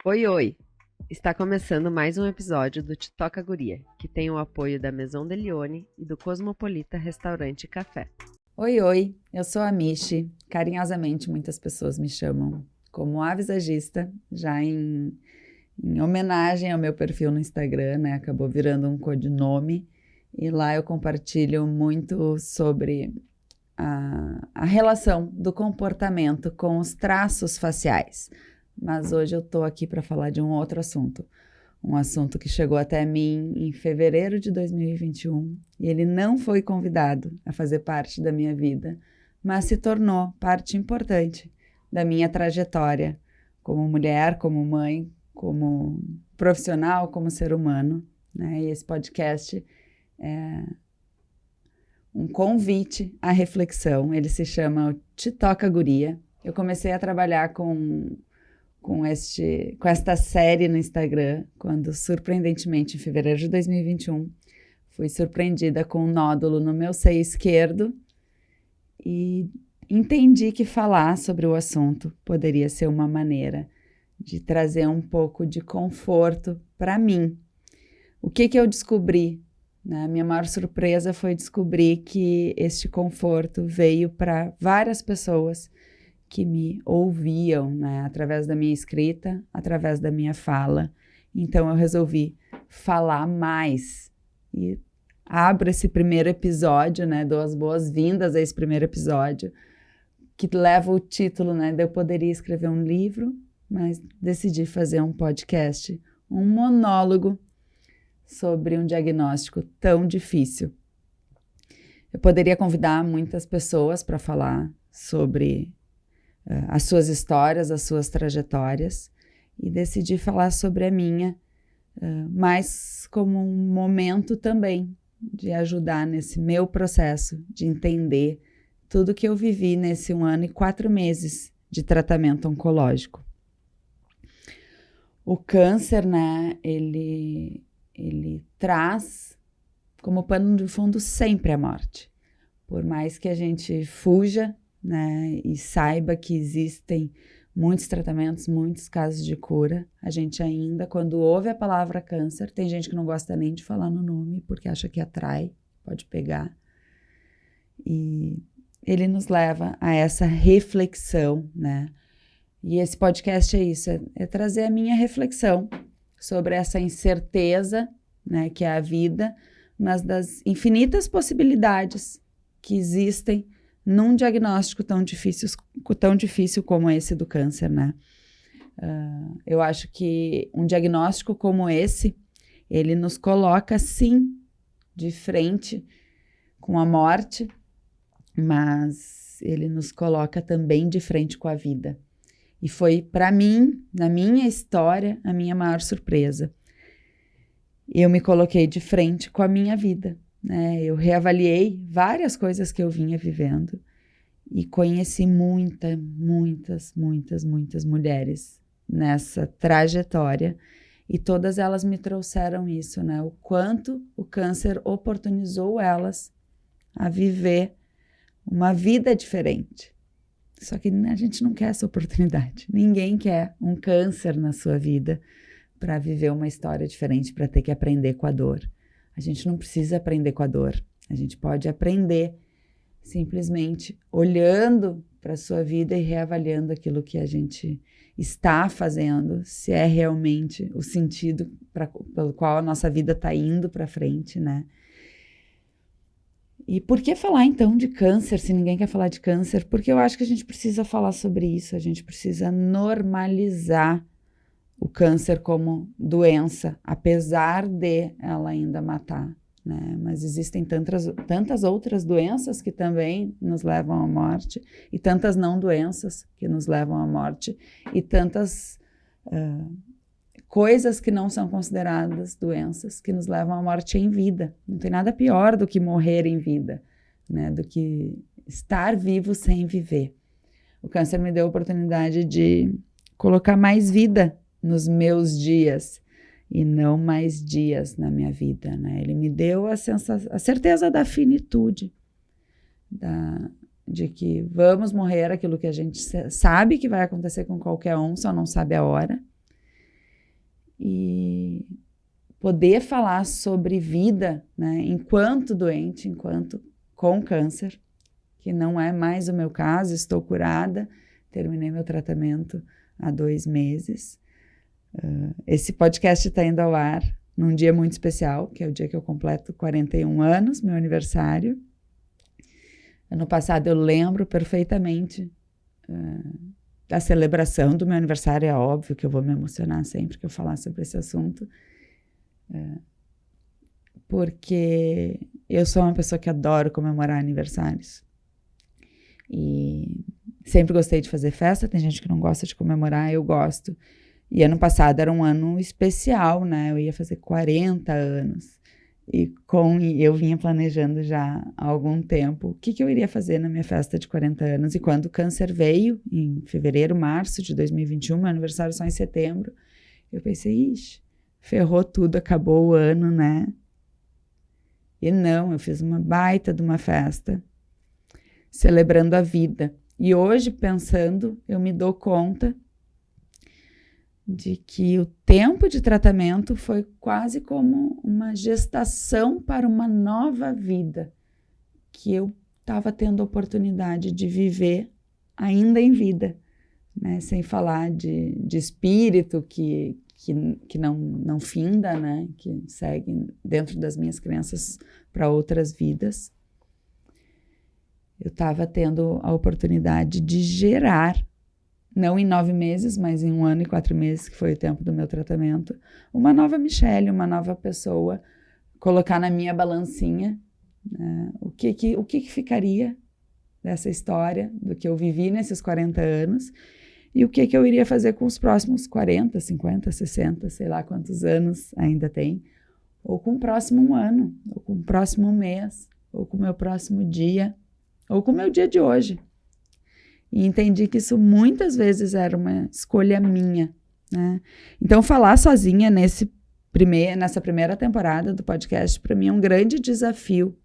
Oi, oi! Está começando mais um episódio do Te Toca Guria, que tem o apoio da Maison de Lione e do Cosmopolita Restaurante e Café. Oi, oi! Eu sou a Michi. Carinhosamente, muitas pessoas me chamam como a visagista, já em homenagem ao meu perfil no Instagram, né? Acabou virando um codinome. E lá eu compartilho muito sobre a relação do comportamento com os traços faciais. Mas hoje eu tô aqui para falar de um outro assunto. Um assunto que chegou até mim em fevereiro de 2021 e ele não foi convidado a fazer parte da minha vida, mas se tornou parte importante da minha trajetória como mulher, como mãe, como profissional, como ser humano, né? E esse podcast é um convite à reflexão. Ele se chama Te Toca Guria. Eu comecei a trabalhar com esta série no Instagram, quando, surpreendentemente, em fevereiro de 2021, fui surpreendida com um nódulo no meu seio esquerdo e entendi que falar sobre o assunto poderia ser uma maneira de trazer um pouco de conforto para mim. O que eu descobri? A minha maior surpresa foi descobrir que este conforto veio para várias pessoas que me ouviam, né, através da minha escrita, através da minha fala. Então eu resolvi falar mais e abro esse primeiro episódio, né, dou as boas-vindas a esse primeiro episódio, que leva o título, né, de eu poderia escrever um livro, mas decidi fazer um podcast, um monólogo sobre um diagnóstico tão difícil. Eu poderia convidar muitas pessoas para falar sobre as suas histórias, as suas trajetórias, e decidi falar sobre a minha, mas como um momento também de ajudar nesse meu processo, de entender tudo que eu vivi nesse 1 ano e 4 meses de tratamento oncológico. O câncer, né, ele traz como pano de fundo sempre a morte. Por mais que a gente fuja, né, e saiba que existem muitos tratamentos, muitos casos de cura, a gente ainda, quando ouve a palavra câncer, tem gente que não gosta nem de falar no nome, porque acha que atrai, pode pegar. E ele nos leva a essa reflexão, né? E esse podcast é isso, é trazer a minha reflexão sobre essa incerteza, né, que é a vida, mas das infinitas possibilidades que existem num diagnóstico tão difícil como esse do câncer, né? Eu acho que um diagnóstico como esse, ele nos coloca, sim, de frente com a morte, mas ele nos coloca também de frente com a vida. E foi, para mim, na minha história, a minha maior surpresa. Eu me coloquei de frente com a minha vida, né? Eu reavaliei várias coisas que eu vinha vivendo e conheci muitas mulheres nessa trajetória, e todas elas me trouxeram isso, né? O quanto o câncer oportunizou elas a viver uma vida diferente. Só que a gente não quer essa oportunidade. Ninguém quer um câncer na sua vida para viver uma história diferente, para ter que aprender com a dor. A gente não precisa aprender com a dor. A gente pode aprender simplesmente olhando para a sua vida e reavaliando aquilo que a gente está fazendo, se é realmente o sentido pelo qual a nossa vida está indo para frente, né? E por que falar então de câncer, se ninguém quer falar de câncer? Porque eu acho que a gente precisa falar sobre isso, a gente precisa normalizar o câncer como doença, apesar de ela ainda matar, né? Mas existem tantas outras doenças que também nos levam à morte, e tantas não doenças que nos levam à morte, e tantas coisas que não são consideradas doenças que nos levam à morte em vida. Não tem nada pior do que morrer em vida, né? Do que estar vivo sem viver. O câncer me deu a oportunidade de colocar mais vida nos meus dias e não mais dias na minha vida, né? Ele me deu a certeza da finitude, de que vamos morrer, aquilo que a gente sabe que vai acontecer com qualquer um, só não sabe a hora. e poder falar sobre vida, né, enquanto doente, enquanto com câncer, que não é mais o meu caso, estou curada, terminei meu tratamento há 2 meses. Esse podcast está indo ao ar num dia muito especial, que é o dia que eu completo 41 anos, meu aniversário. Ano passado eu lembro perfeitamente da celebração do meu aniversário. É óbvio que eu vou me emocionar sempre que eu falar sobre esse assunto, porque eu sou uma pessoa que adoro comemorar aniversários. E sempre gostei de fazer festa, tem gente que não gosta de comemorar, eu gosto. E ano passado era um ano especial, né? Eu ia fazer 40 anos. E eu vinha planejando já há algum tempo o que eu iria fazer na minha festa de 40 anos. E quando o câncer veio, em fevereiro, março de 2021, meu aniversário só em setembro, eu pensei, ixi, ferrou tudo, acabou o ano, né? E não, eu fiz uma baita de uma festa, celebrando a vida. E hoje, pensando, eu me dou conta de que o tempo de tratamento foi quase como uma gestação para uma nova vida que eu estava tendo a oportunidade de viver ainda em vida, né? Sem falar de espírito que não finda, né? Que segue dentro das minhas crenças para outras vidas. Eu estava tendo a oportunidade de gerar, não em 9 meses, mas em 1 ano e 4 meses, que foi o tempo do meu tratamento, uma nova Michelle, uma nova pessoa, colocar na minha balancinha, né, o que ficaria dessa história, do que eu vivi nesses 40 anos, e o que eu iria fazer com os próximos 40, 50, 60, sei lá quantos anos ainda tem, ou com o próximo ano, ou com o próximo mês, ou com o meu próximo dia, ou com o meu dia de hoje. E entendi que isso muitas vezes era uma escolha minha, né? Então, falar sozinha nessa primeira temporada do podcast, para mim, é um grande desafio,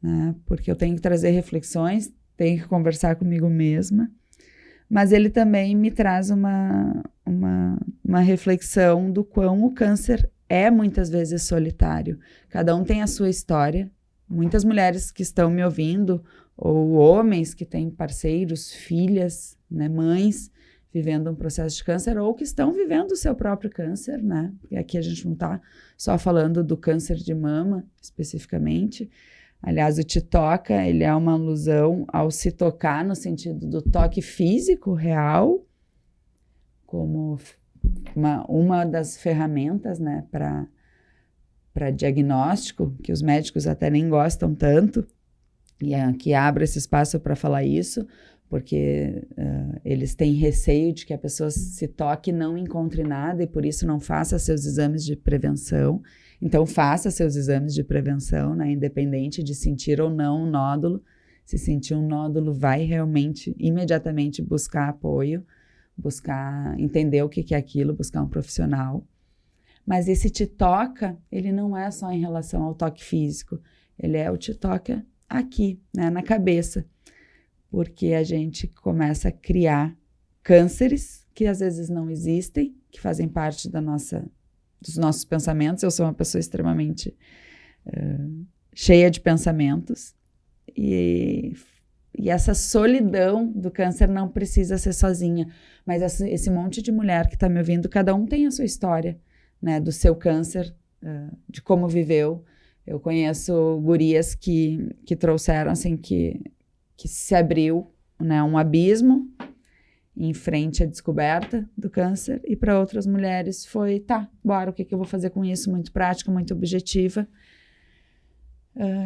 né? Porque eu tenho que trazer reflexões, tenho que conversar comigo mesma, mas ele também me traz uma reflexão do quão o câncer é muitas vezes solitário. Cada um tem a sua história. Muitas mulheres que estão me ouvindo, ou homens que têm parceiros, filhas, né, mães, vivendo um processo de câncer, ou que estão vivendo o seu próprio câncer, né? Porque aqui a gente não está só falando do câncer de mama, especificamente. Aliás, o Te Toca, ele é uma alusão ao se tocar no sentido do toque físico real, como uma das ferramentas, né, para diagnóstico, que os médicos até nem gostam tanto, e aqui abro esse espaço para falar isso, porque eles têm receio de que a pessoa se toque e não encontre nada, e por isso não faça seus exames de prevenção. Então, faça seus exames de prevenção, né, independente de sentir ou não um nódulo. Se sentir um nódulo, vai realmente, imediatamente buscar apoio, buscar entender o que é aquilo, buscar um profissional. Mas esse Te Toca, ele não é só em relação ao toque físico, ele é o Te Toca aqui, né, na cabeça, porque a gente começa a criar cânceres que às vezes não existem, que fazem parte dos nossos pensamentos. Eu sou uma pessoa extremamente cheia de pensamentos, e essa solidão do câncer não precisa ser sozinha, mas esse monte de mulher que está me ouvindo, cada um tem a sua história, né, do seu câncer, de como viveu. Eu conheço gurias que trouxeram, assim, que se abriu, né, um abismo em frente à descoberta do câncer, e para outras mulheres foi, tá, bora, o que eu vou fazer com isso? Muito prática, muito objetiva.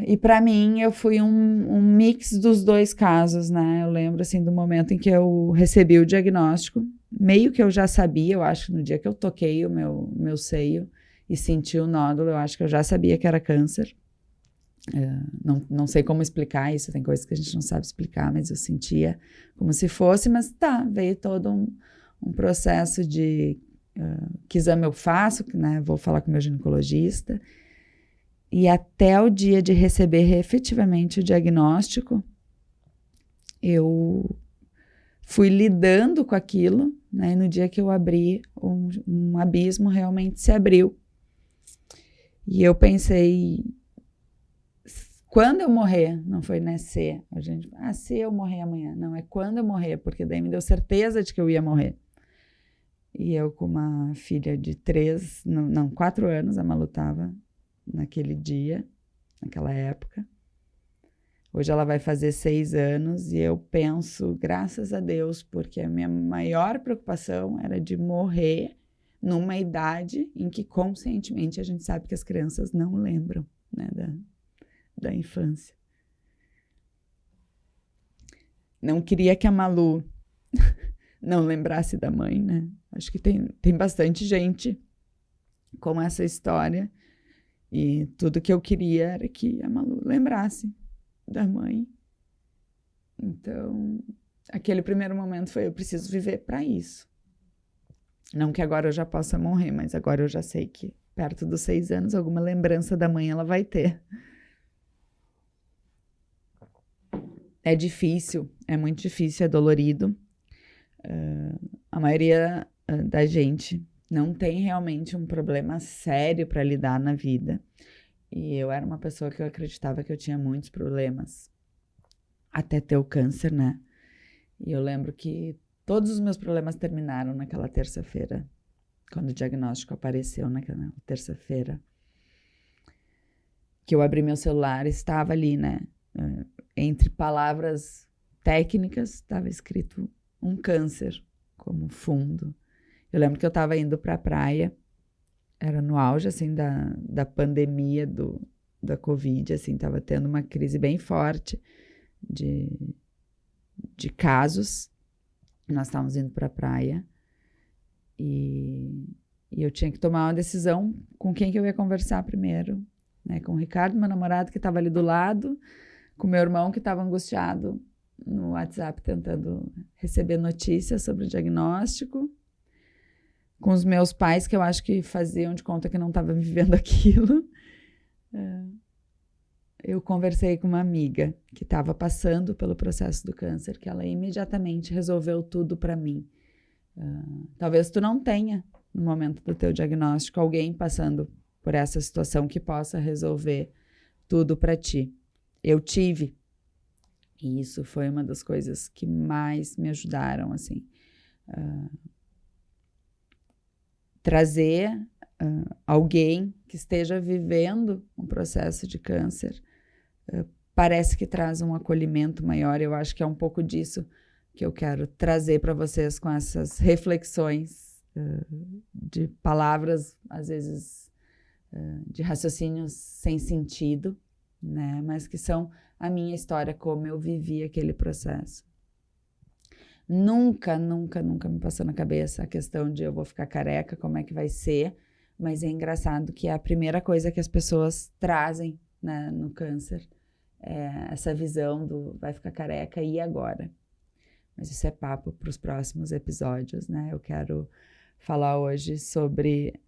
E para mim, eu fui um mix dos dois casos, né? Eu lembro, assim, do momento em que eu recebi o diagnóstico, meio que eu já sabia, eu acho que no dia que eu toquei o meu seio e senti o nódulo, eu acho que eu já sabia que era câncer. Não sei como explicar isso, tem coisas que a gente não sabe explicar, mas eu sentia como se fosse, mas tá, veio todo um processo de que exame eu faço, né? Vou falar com o meu ginecologista, e até o dia de receber efetivamente o diagnóstico, fui lidando com aquilo, né? E no dia que eu abri, um abismo realmente se abriu. E eu pensei, quando eu morrer, não foi se, se eu morrer amanhã, não, é quando eu morrer, porque daí me deu certeza de que eu ia morrer. E eu com uma filha de 4 anos, a Malu estava naquele dia, naquela época. Hoje ela vai fazer 6 anos e eu penso, graças a Deus, porque a minha maior preocupação era de morrer numa idade em que conscientemente a gente sabe que as crianças não lembram, né, da infância. Não queria que a Malu não lembrasse da mãe, né? Acho que tem bastante gente com essa história e tudo que eu queria era que a Malu lembrasse da mãe. Então, aquele primeiro momento foi, eu preciso viver para isso. Não que agora eu já possa morrer, mas agora eu já sei que perto dos 6 anos, alguma lembrança da mãe ela vai ter. É difícil, é muito difícil, é dolorido. A maioria da gente não tem realmente um problema sério para lidar na vida. E eu era uma pessoa que eu acreditava que eu tinha muitos problemas, até ter o câncer, né? E eu lembro que todos os meus problemas terminaram naquela terça-feira, quando o diagnóstico apareceu naquela terça-feira. Que eu abri meu celular, estava ali, né? Entre palavras técnicas, estava escrito um câncer como fundo. Eu lembro que eu estava indo para a praia, era no auge, assim, da pandemia da Covid, assim, estava tendo uma crise bem forte de casos. Nós estávamos indo para a praia e eu tinha que tomar uma decisão com quem que eu ia conversar primeiro, né? Com o Ricardo, meu namorado, que estava ali do lado, com meu irmão, que estava angustiado no WhatsApp, tentando receber notícias sobre o diagnóstico, com os meus pais, que eu acho que faziam de conta que não estavam vivendo aquilo. Eu conversei com uma amiga que estava passando pelo processo do câncer, que ela imediatamente resolveu tudo para mim. Talvez tu não tenha, no momento do teu diagnóstico, alguém passando por essa situação que possa resolver tudo para ti. Eu tive. E isso foi uma das coisas que mais me ajudaram, assim. Trazer alguém que esteja vivendo um processo de câncer parece que traz um acolhimento maior. Eu acho que é um pouco disso que eu quero trazer para vocês com essas reflexões de palavras, às vezes de raciocínios sem sentido, né? Mas que são a minha história, como eu vivi aquele processo. Nunca me passou na cabeça a questão de eu vou ficar careca, como é que vai ser, mas é engraçado que é a primeira coisa que as pessoas trazem, né, no câncer, é essa visão do vai ficar careca e agora? Mas isso é papo para os próximos episódios, né? Eu quero falar hoje sobre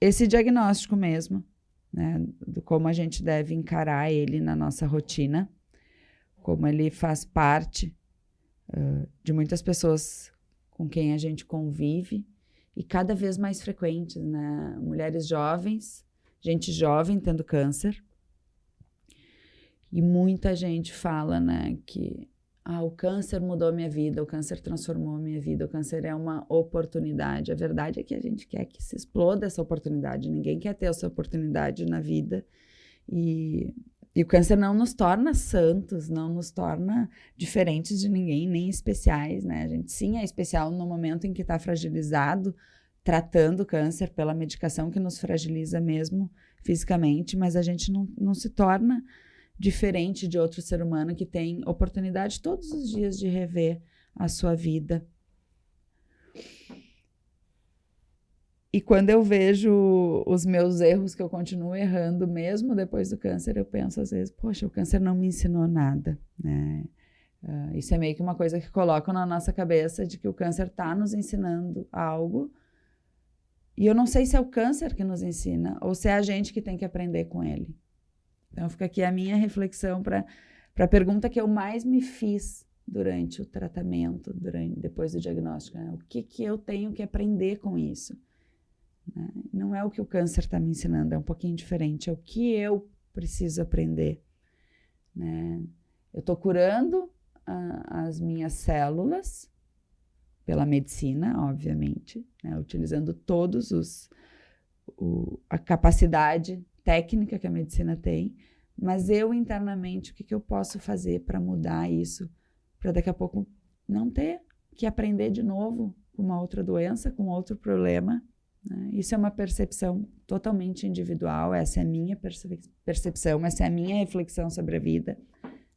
esse diagnóstico mesmo, né, do como a gente deve encarar ele na nossa rotina, como ele faz parte de muitas pessoas com quem a gente convive e cada vez mais frequentes, né? Mulheres jovens, gente jovem tendo câncer. E muita gente fala, né, que o câncer mudou minha vida, o câncer transformou minha vida, o câncer é uma oportunidade. A verdade é que a gente quer que se exploda essa oportunidade, ninguém quer ter essa oportunidade na vida. E o câncer não nos torna santos, não nos torna diferentes de ninguém, nem especiais, né? A gente sim é especial no momento em que está fragilizado, tratando o câncer pela medicação que nos fragiliza mesmo fisicamente, mas a gente não se torna diferente de outro ser humano que tem oportunidade todos os dias de rever a sua vida. E quando eu vejo os meus erros que eu continuo errando mesmo depois do câncer, eu penso às vezes, poxa, o câncer não me ensinou nada, né? Isso é meio que uma coisa que colocam na nossa cabeça de que o câncer está nos ensinando algo. E eu não sei se é o câncer que nos ensina ou se é a gente que tem que aprender com ele. Então fica aqui a minha reflexão para a pergunta que eu mais me fiz durante o tratamento, depois do diagnóstico, né? O que eu tenho que aprender com isso? Né? Não é o que o câncer está me ensinando, é um pouquinho diferente, é o que eu preciso aprender. Né? Eu estou curando as minhas células pela medicina, obviamente, né? Utilizando todos a capacidade técnica que a medicina tem, mas eu internamente, o que eu posso fazer para mudar isso, para daqui a pouco não ter que aprender de novo com uma outra doença, com outro problema, né? Isso é uma percepção totalmente individual, essa é a minha percepção, essa é a minha reflexão sobre a vida,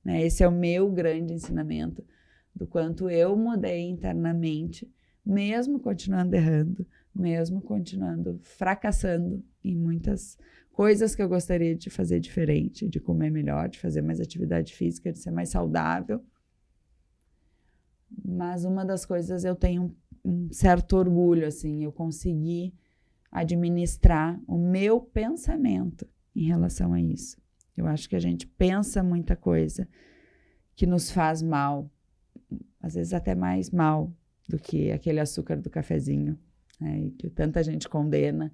né? Esse é o meu grande ensinamento, do quanto eu mudei internamente, mesmo continuando errando, mesmo continuando fracassando em muitas coisas que eu gostaria de fazer diferente, de comer melhor, de fazer mais atividade física, de ser mais saudável. Mas uma das coisas eu tenho um certo orgulho, assim, eu consegui administrar o meu pensamento em relação a isso. Eu acho que a gente pensa muita coisa que nos faz mal, às vezes até mais mal do que aquele açúcar do cafezinho, né? E que tanta gente condena,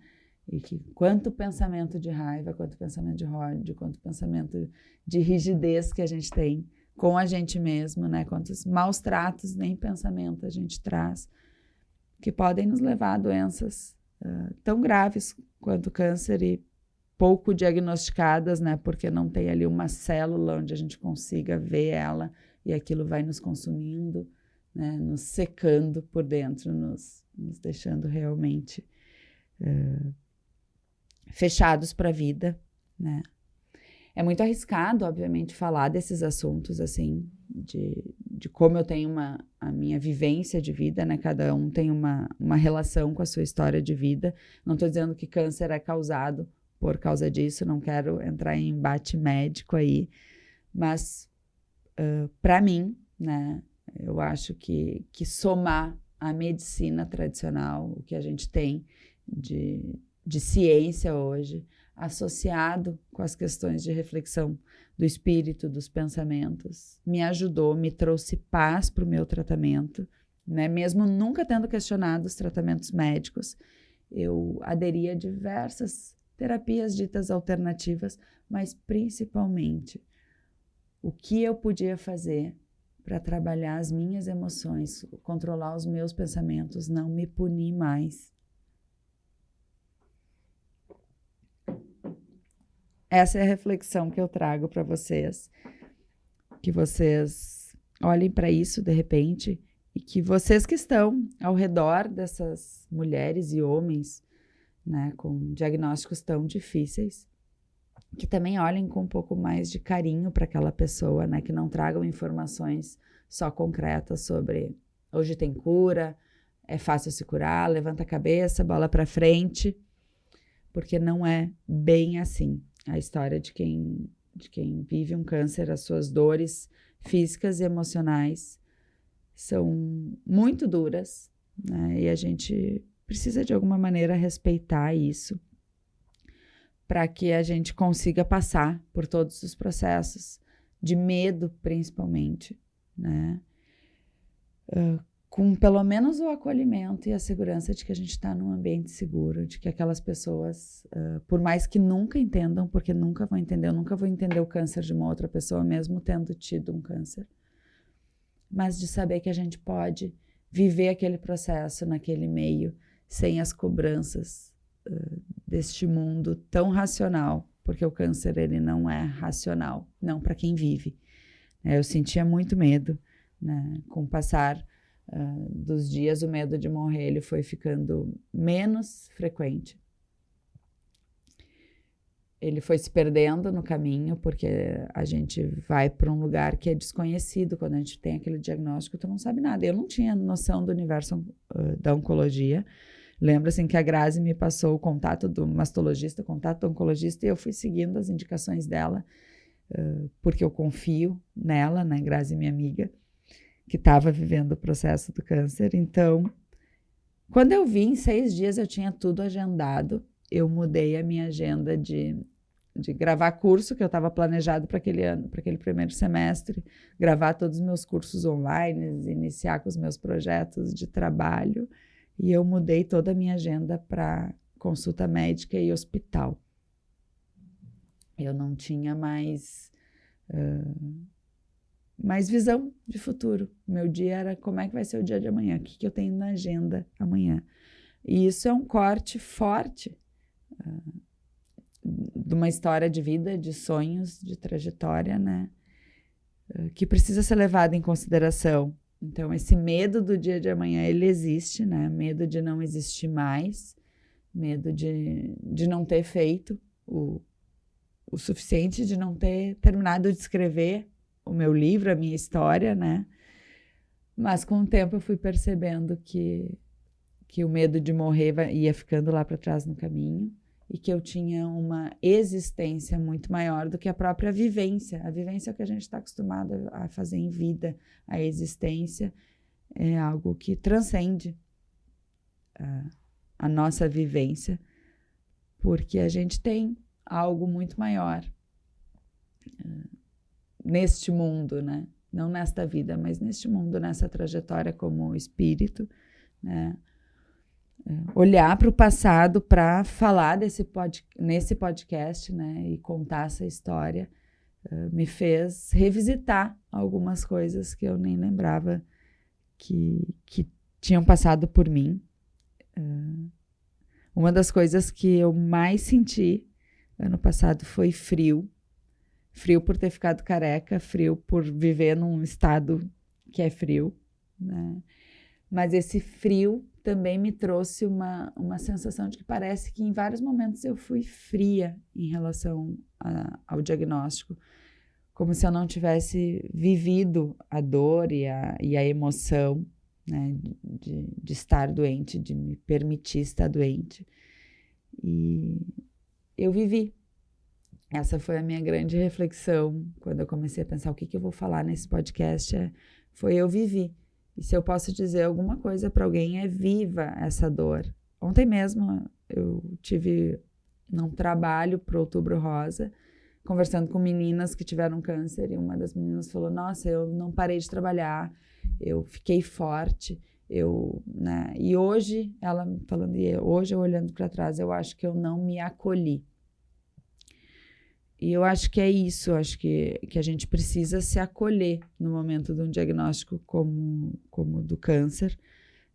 e que quanto pensamento de raiva, quanto pensamento de ódio, quanto pensamento de rigidez que a gente tem com a gente mesmo, né? Quantos maus tratos, nem pensamento a gente traz, que podem nos levar a doenças tão graves quanto o câncer e pouco diagnosticadas, né? Porque não tem ali uma célula onde a gente consiga ver ela e aquilo vai nos consumindo, né? Nos secando por dentro, nos deixando realmente fechados para a vida, né? É muito arriscado, obviamente, falar desses assuntos, assim, de como eu tenho a minha vivência de vida, né? Cada um tem uma relação com a sua história de vida. Não estou dizendo que câncer é causado por causa disso, não quero entrar em embate médico aí, mas para mim, né, eu acho que somar a medicina tradicional, o que a gente tem de ciência hoje, associado com as questões de reflexão do espírito, dos pensamentos, me ajudou, me trouxe paz para o meu tratamento, né? Mesmo nunca tendo questionado os tratamentos médicos, eu aderi a diversas terapias ditas alternativas, mas principalmente o que eu podia fazer para trabalhar as minhas emoções, controlar os meus pensamentos, não me punir mais. Essa é a reflexão que eu trago para vocês, que vocês olhem para isso de repente e que vocês que estão ao redor dessas mulheres e homens, né, com diagnósticos tão difíceis, que também olhem com um pouco mais de carinho para aquela pessoa, né, que não tragam informações só concretas sobre hoje tem cura, é fácil se curar, levanta a cabeça, bola para frente, porque não é bem assim. A história de quem vive um câncer, as suas dores físicas e emocionais são muito duras, né? E a gente precisa de alguma maneira respeitar isso para que a gente consiga passar por todos os processos de medo, principalmente, né? Com pelo menos o acolhimento e a segurança de que a gente está num ambiente seguro, de que aquelas pessoas, por mais que nunca entendam, porque nunca vão entender, eu nunca vou entender o câncer de uma outra pessoa, mesmo tendo tido um câncer, mas de saber que a gente pode viver aquele processo naquele meio, sem as cobranças deste mundo tão racional, porque o câncer ele não é racional, não para quem vive. Eu sentia muito medo, né? Com o passar dos dias, o medo de morrer ele foi ficando menos frequente. Ele foi se perdendo no caminho, porque a gente vai para um lugar que é desconhecido. Quando a gente tem aquele diagnóstico, tu não sabe nada. Eu não tinha noção do universo da oncologia. Lembro assim que a Grazi me passou o contato do mastologista, o contato do oncologista, e eu fui seguindo as indicações dela, porque eu confio nela, né? Grazi, minha amiga, que estava vivendo o processo do câncer. Então, quando eu vi, em 6 dias eu tinha tudo agendado. Eu mudei a minha agenda de de gravar curso, que eu estava planejado para aquele ano, para aquele primeiro semestre, gravar todos os meus cursos online, iniciar com os meus projetos de trabalho, e eu mudei toda a minha agenda para consulta médica e hospital. Eu não tinha mais visão de futuro. Meu dia era como é que vai ser o dia de amanhã, o que eu tenho na agenda amanhã. E isso é um corte forte de uma história de vida, de sonhos, de trajetória, né? Que precisa ser levado em consideração. Então, esse medo do dia de amanhã, ele existe, né? Medo de não existir mais, medo de não ter feito o suficiente, de não ter terminado de escrever o meu livro, a minha história, né? Mas com o tempo eu fui percebendo que o medo de morrer ia ficando lá para trás no caminho e que eu tinha uma existência muito maior do que a própria vivência. A vivência é o que a gente está acostumado a fazer em vida. A existência é algo que transcende a nossa vivência, porque a gente tem algo muito maior neste mundo, né? Não nesta vida, mas neste mundo, nessa trajetória como espírito, né? Olhar para o passado para falar nesse podcast, né? E contar essa história me fez revisitar algumas coisas que eu nem lembrava que tinham passado por mim. Uma das coisas que eu mais senti ano passado foi frio. Frio por ter ficado careca, frio por viver num estado que é frio, né? Mas esse frio também me trouxe uma sensação de que parece que em vários momentos eu fui fria em relação ao diagnóstico, como se eu não tivesse vivido a dor e a emoção, né, de estar doente, de me permitir estar doente. E eu vivi. Essa foi a minha grande reflexão quando eu comecei a pensar o que eu vou falar nesse podcast. Foi eu vivi. E se eu posso dizer alguma coisa para alguém, é viva essa dor. Ontem mesmo eu tive num trabalho para o Outubro Rosa, conversando com meninas que tiveram câncer, e uma das meninas falou: nossa, eu não parei de trabalhar, eu fiquei forte, né? E hoje, ela falando, hoje eu olhando para trás, eu acho que eu não me acolhi. E eu acho que é isso, eu acho que a gente precisa se acolher no momento de um diagnóstico como do câncer,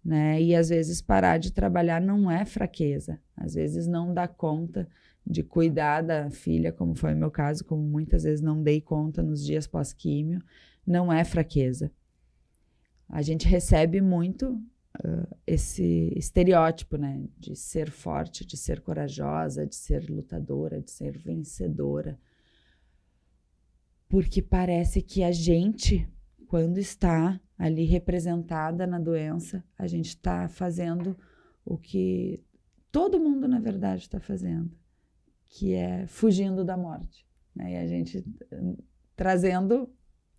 né? E às vezes parar de trabalhar não é fraqueza, às vezes não dá conta de cuidar da filha, como foi o meu caso, como muitas vezes não dei conta nos dias pós-químio, não é fraqueza. A gente recebe muito esse estereótipo, né, de ser forte, de ser corajosa, de ser lutadora, de ser vencedora, porque parece que a gente, quando está ali representada na doença, a gente está fazendo o que todo mundo, na verdade, está fazendo, que é fugindo da morte, né? E a gente, trazendo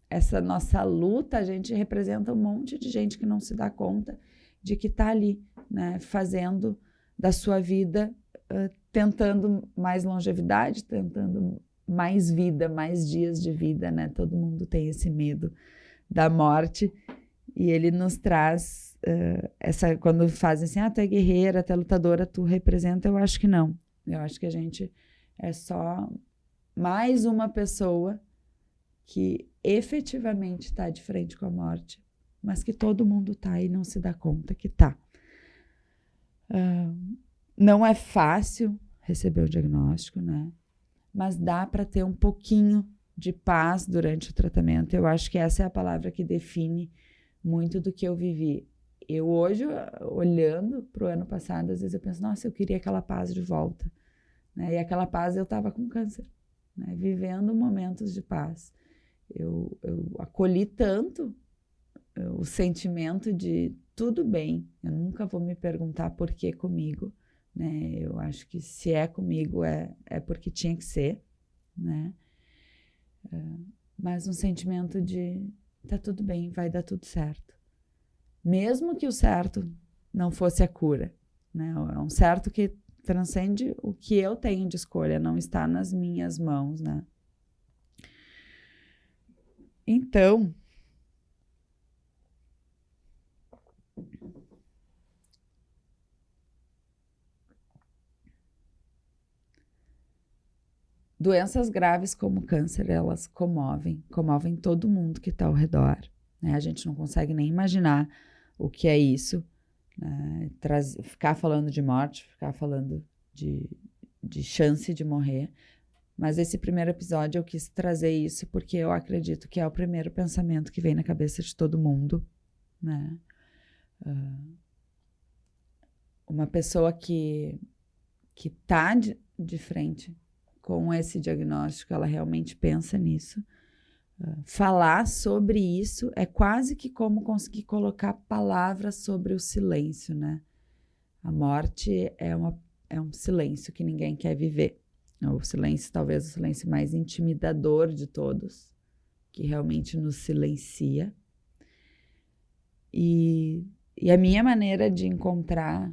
essa nossa luta, a gente representa um monte de gente que não se dá conta de que está ali, né, fazendo da sua vida, tentando mais longevidade, tentando mais vida, mais dias de vida, né? Todo mundo tem esse medo da morte, e ele nos traz quando fazem assim, tu é guerreira, tu é lutadora, tu representa, eu acho que não. Eu acho que a gente é só mais uma pessoa que efetivamente está de frente com a morte, mas que todo mundo está e não se dá conta que está. Não é fácil receber o diagnóstico, né? Mas dá para ter um pouquinho de paz durante o tratamento. Eu acho que essa é a palavra que define muito do que eu vivi. Eu hoje, olhando para o ano passado, às vezes eu penso, nossa, eu queria aquela paz de volta, né? E aquela paz, eu estava com câncer, né? Vivendo momentos de paz. Eu acolhi tanto o sentimento de tudo bem, eu nunca vou me perguntar por que comigo, né? Eu acho que se é comigo é porque tinha que ser, né? Mas um sentimento de tá tudo bem, vai dar tudo certo. Mesmo que o certo não fosse a cura, né? É um certo que transcende o que eu tenho de escolha, não está nas minhas mãos, né? Então, doenças graves como câncer, elas comovem todo mundo que está ao redor, né? A gente não consegue nem imaginar o que é isso, né? Ficar falando de morte, ficar falando de chance de morrer. Mas esse primeiro episódio eu quis trazer isso porque eu acredito que é o primeiro pensamento que vem na cabeça de todo mundo, né? Uma pessoa que tá de frente com esse diagnóstico, ela realmente pensa nisso. Falar sobre isso é quase que como conseguir colocar palavras sobre o silêncio, né? A morte é um silêncio que ninguém quer viver. O silêncio, talvez o silêncio mais intimidador de todos, que realmente nos silencia. E a minha maneira de encontrar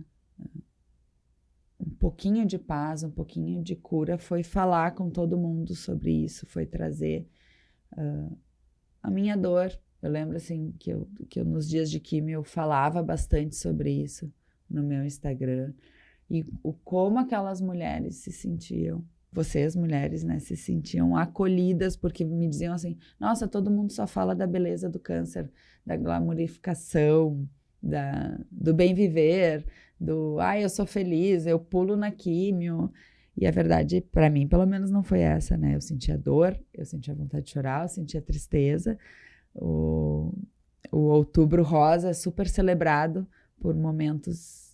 um pouquinho de paz, um pouquinho de cura, foi falar com todo mundo sobre isso, foi trazer a minha dor. Eu lembro assim que eu nos dias de quimio eu falava bastante sobre isso no meu Instagram, e como aquelas mulheres se sentiam, vocês mulheres, né, se sentiam acolhidas, porque me diziam assim, nossa, todo mundo só fala da beleza do câncer, da glamorificação, do bem viver, eu sou feliz, eu pulo na químio. E a verdade, para mim, pelo menos não foi essa, né? Eu sentia dor, eu sentia vontade de chorar, eu sentia tristeza. O Outubro Rosa é super celebrado por momentos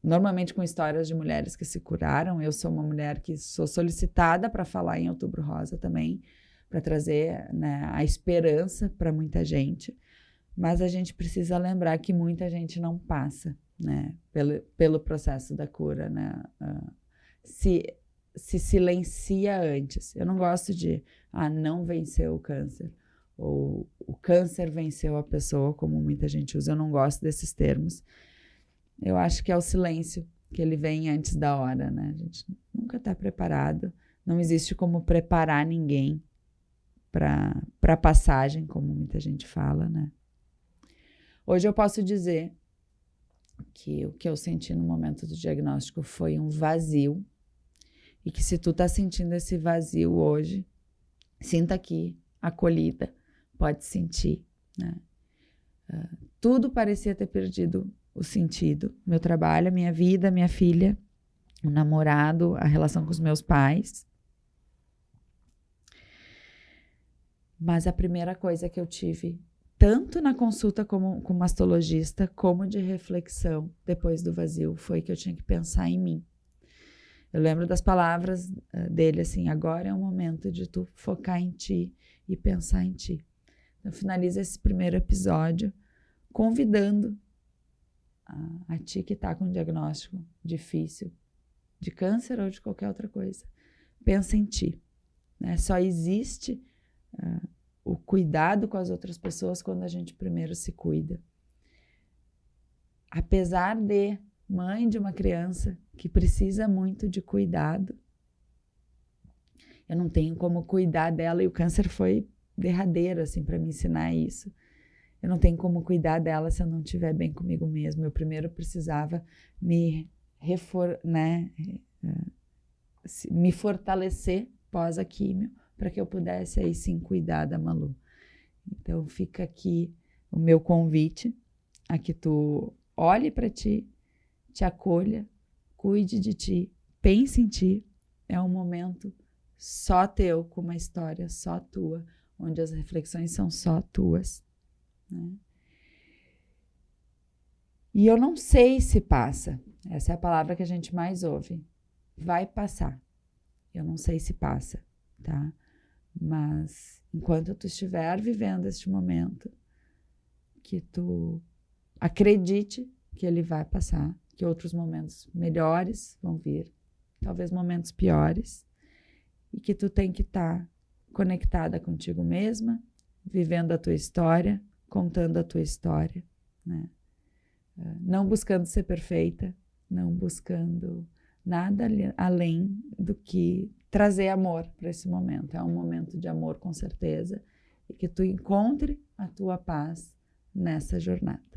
normalmente com histórias de mulheres que se curaram. Eu sou uma mulher que sou solicitada para falar em Outubro Rosa também, para trazer, né, a esperança para muita gente. Mas a gente precisa lembrar que muita gente não passa, né, pelo processo da cura, né? Se silencia antes. Eu não gosto de, não venceu o câncer, ou o câncer venceu a pessoa, como muita gente usa. Eu não gosto desses termos. Eu acho que é o silêncio, que ele vem antes da hora, né? A gente nunca está preparado. Não existe como preparar ninguém para a passagem, como muita gente fala, né? Hoje eu posso dizer que o que eu senti no momento do diagnóstico foi um vazio, e que se tu tá sentindo esse vazio hoje, sinta aqui, acolhida, pode sentir, né? Tudo parecia ter perdido o sentido. Meu trabalho, a minha vida, minha filha, o namorado, a relação com os meus pais. Mas a primeira coisa que eu tive, tanto na consulta com o mastologista, como de reflexão depois do vazio, foi que eu tinha que pensar em mim. Eu lembro das palavras dele assim, agora é o momento de tu focar em ti e pensar em ti. Eu finalizo esse primeiro episódio convidando a ti que está com um diagnóstico difícil, de câncer ou de qualquer outra coisa. Pensa em ti, né? Só existe o cuidado com as outras pessoas quando a gente primeiro se cuida. Apesar de mãe de uma criança que precisa muito de cuidado, eu não tenho como cuidar dela, e o câncer foi derradeiro assim para me ensinar isso. Eu não tenho como cuidar dela se eu não estiver bem comigo mesma. Eu primeiro precisava me fortalecer pós a químio, para que eu pudesse aí sim cuidar da Malu. Então fica aqui o meu convite a que tu olhe para ti, te acolha, cuide de ti, pense em ti. É um momento só teu, com uma história só tua, onde as reflexões são só tuas, né? E eu não sei se passa. Essa é a palavra que a gente mais ouve. Vai passar. Eu não sei se passa, tá? Mas enquanto tu estiver vivendo este momento, que tu acredite que ele vai passar, que outros momentos melhores vão vir, talvez momentos piores, e que tu tem que estar conectada contigo mesma, vivendo a tua história, contando a tua história, né? Não buscando ser perfeita, não buscando nada além do que trazer amor para esse momento. É um momento de amor, com certeza, e que tu encontre a tua paz nessa jornada.